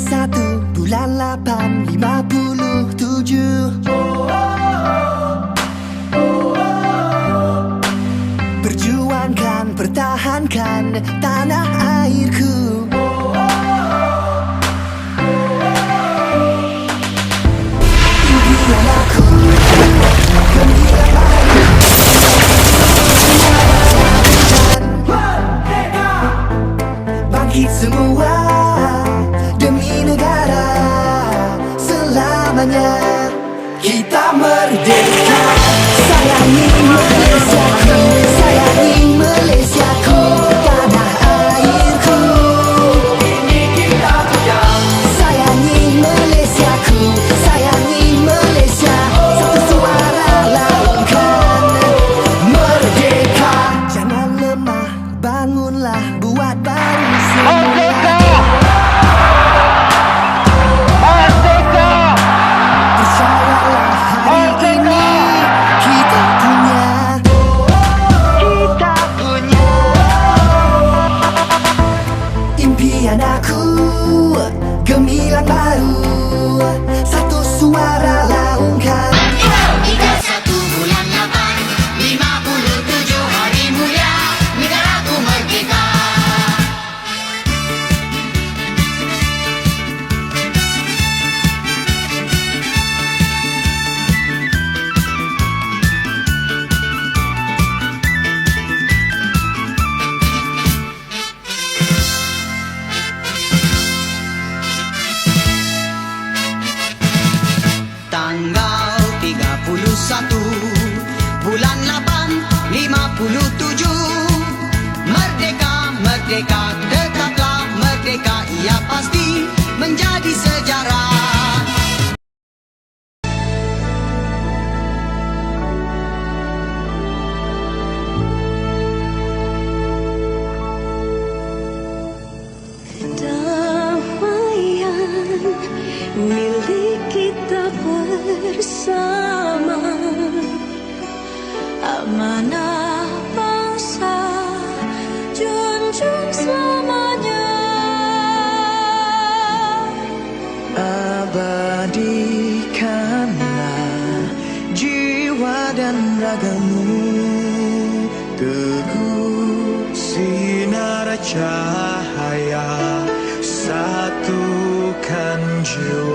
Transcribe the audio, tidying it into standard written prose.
1 bulan 8 57. Perjuangkan, pertahankan tanah airku. Impian aku gemilang baru. Bangkit semua demi negara selamanya. Kita merdeka. Sayangi Malaysiaku, sayangi Malaysiaku, tanah airku. Ini kita punya. Sayangi Malaysiaku, sayangi Malaysia. Satu suara laungkan merdeka. Jangan lemah, bangunlah, buat baru semula. Impian aku gemilang baru. Satu suara laungkan. 31 bulan 8 57 hari mulia negaraku merdeka. Tanggal 31 bulan 8 57. Merdeka, merdeka, tetaplah merdeka. Ia pasti menjadi sejarah. Damaian milik kita bersama, amanah bangsa junjung selamanya. Abadikanlah jiwa dan ragamu, teguh sinar cahaya, satukan jiwa.